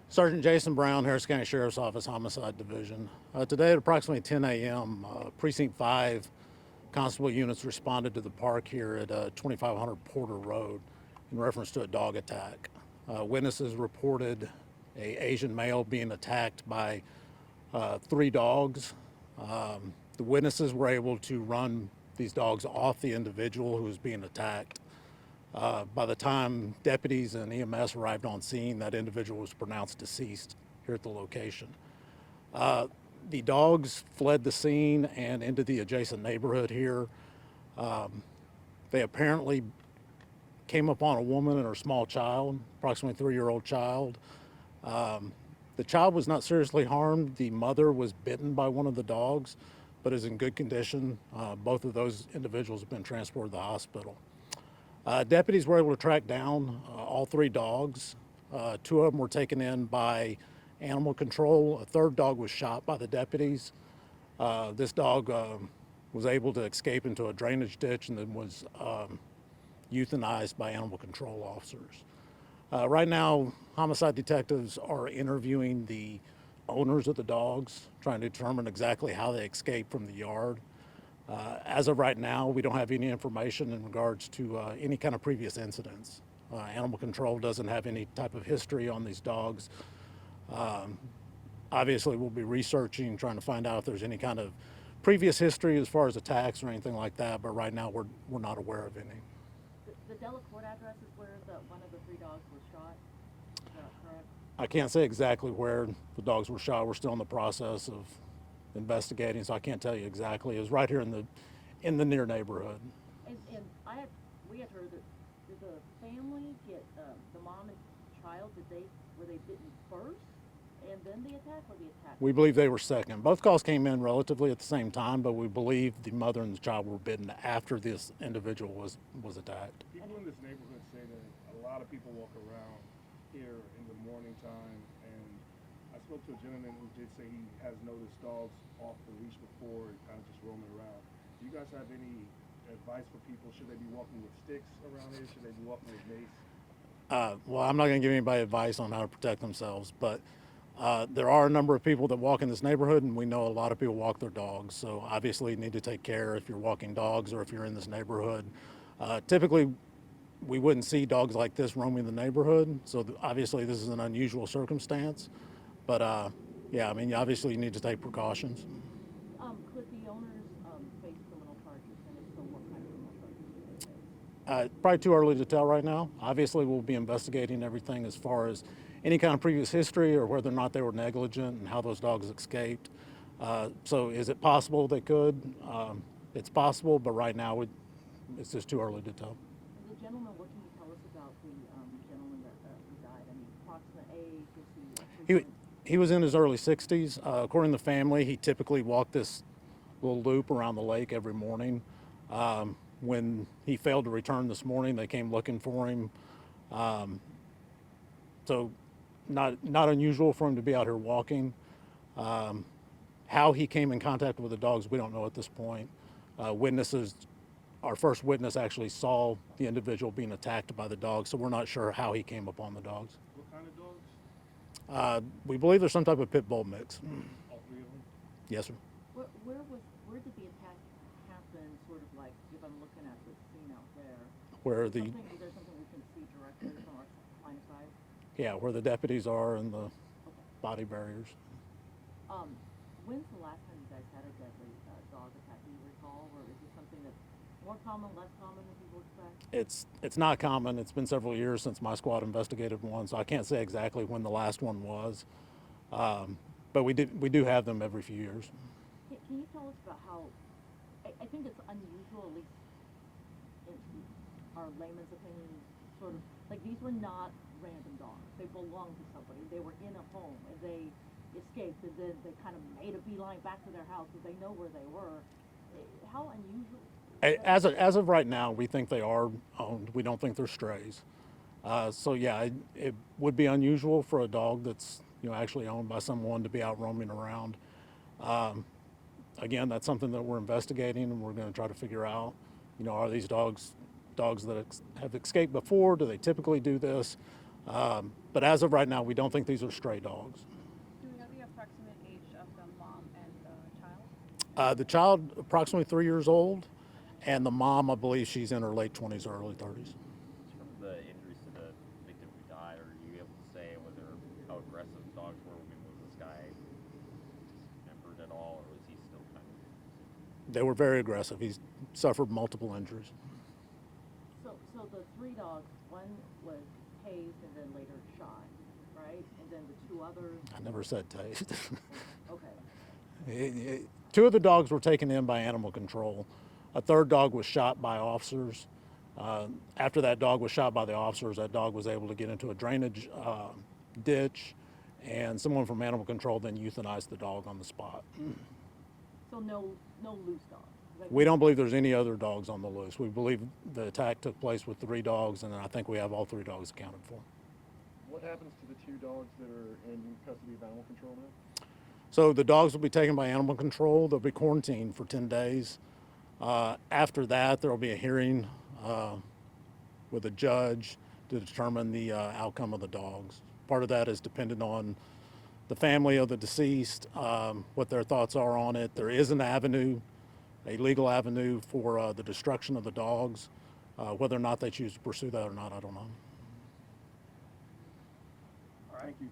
Sergeant Jason Brown, Harris County Sheriff's Office, Homicide Division. Today at approximately 10 a.m., Precinct 5 constable units responded to the park here at 2500 Porter Road in reference to a dog attack. Witnesses reported a Asian male being attacked by three dogs. The witnesses were able to run these dogs off the individual who was being attacked. By the time deputies and EMS arrived on scene, that individual was pronounced deceased here at the location. The dogs fled the scene and into the adjacent neighborhood here. They apparently came upon a woman and her small child, approximately 3-year-old child. The child was not seriously harmed. The mother was bitten by one of the dogs, but is in good condition. Both of those individuals have been transported to the hospital. Deputies were able to track down all three dogs. Two of them were taken in by animal control. A third dog was shot by the deputies. This dog was able to escape into a drainage ditch and then was euthanized by animal control officers. Right now, homicide detectives are interviewing the owners of the dogs, trying to determine exactly how they escaped from the yard. As of right now, we don't have any information in regards to any kind of previous incidents. Animal control doesn't have any type of history on these dogs. Obviously, we'll be researching, trying to find out if there's any kind of previous history as far as attacks or anything like that, but right now we're not aware of any. The Delacorte address is where one of the three dogs was shot. Is that correct? I can't say exactly where the dogs were shot. We're still in the process of investigating, so I can't tell you exactly. It was right here in the near neighborhood. And we had heard that did the family get the mom and child? Were they bitten first and then the attack, or the attack? We believe they were second. Both calls came in relatively at the same time, but we believe the mother and the child were bitten after this individual was attacked. People in this neighborhood say that a lot of people walk around here in the morning time, and I spoke to a gentleman who did say he has noticed dogs off the leash before and kind of just roaming around. Do you guys have any advice for people? Should they be walking with sticks around here? Should they be walking with mace? Well, I'm not going to give anybody advice on how to protect themselves, but there are a number of people that walk in this neighborhood, and we know a lot of people walk their dogs. So obviously, you need to take care if you're walking dogs or if you're in this neighborhood. Typically, we wouldn't see dogs like this roaming the neighborhood. So obviously, this is an unusual circumstance. But yeah, I mean, obviously, you need to take precautions. Could the owners face criminal charges, and if so, what kind of criminal charges do they face? Probably too early to tell right now. Obviously, we'll be investigating everything as far as any kind of previous history or whether or not they were negligent and how those dogs escaped. So is it possible they could? It's possible, but right now it's just too early to tell. The gentleman, what can you tell us about the gentleman who died? I mean, approximate age, was he? He was in his early 60s. According to the family, he typically walked this little loop around the lake every morning. When he failed to return this morning, they came looking for him. So not unusual for him to be out here walking. How he came in contact with the dogs, we don't know at this point. Our first witness actually saw the individual being attacked by the dogs, so we're not sure how he came upon the dogs. What kind of dogs? We believe there's some type of pit bull mix. All three of them? Yes, sir. Where did the attack happen? Sort of like, if I'm looking at the scene out there. Where Is there something we can see directly from our line of sight? Yeah, where the deputies are and the Okay. body barriers. When's the last time you guys had a deadly dog attack? Do you recall, or is it something that's more common, less common than people expect? It's not common. It's been several years since my squad investigated one, so I can't say exactly when the last one was. But we do have them every few years. Can you tell us about how? I think it's unusual, at least in our layman's opinion, sort of like these were not random dogs. They belonged to somebody. They were in a home and they escaped, and then they kind of made a beeline back to their house because they know where they were. How unusual? As of right now, we think they are owned. We don't think they're strays. So yeah, it would be unusual for a dog that's actually owned by someone to be out roaming around. Again, that's something that we're investigating, and we're going to try to figure out. Are these dogs that have escaped before? Do they typically do this? But as of right now, we don't think these are stray dogs. Do we know the approximate age of the mom and the child? The child, approximately 3 years old, and the mom, I believe she's in her late 20s or early 30s. From the injuries to the victim who died, are you able to say whether how aggressive the dogs were? I mean, was this guy dismembered at all, or was he still kind of? They were very aggressive. He's suffered multiple injuries. So the three dogs, one was tased and then later shot, right? And then the two others. I never said taste. Okay. Two of the dogs were taken in by animal control. A third dog was shot by officers. After that dog was shot by the officers, that dog was able to get into a drainage ditch, and someone from animal control then euthanized the dog on the spot. So no loose dogs. Like, We don't believe there's any other dogs on the loose. We believe the attack took place with 3 dogs, and I think we have all 3 dogs accounted for. What happens to the 2 dogs that are in custody of animal control now? So the dogs will be taken by animal control. They'll be quarantined for 10 days. After that, there will be a hearing with a judge to determine the outcome of the dogs. Part of that is dependent on the family of the deceased, what their thoughts are on it. There is an avenue, a legal avenue for the destruction of the dogs. Whether or not they choose to pursue that or not, I don't know. All right. Thank you.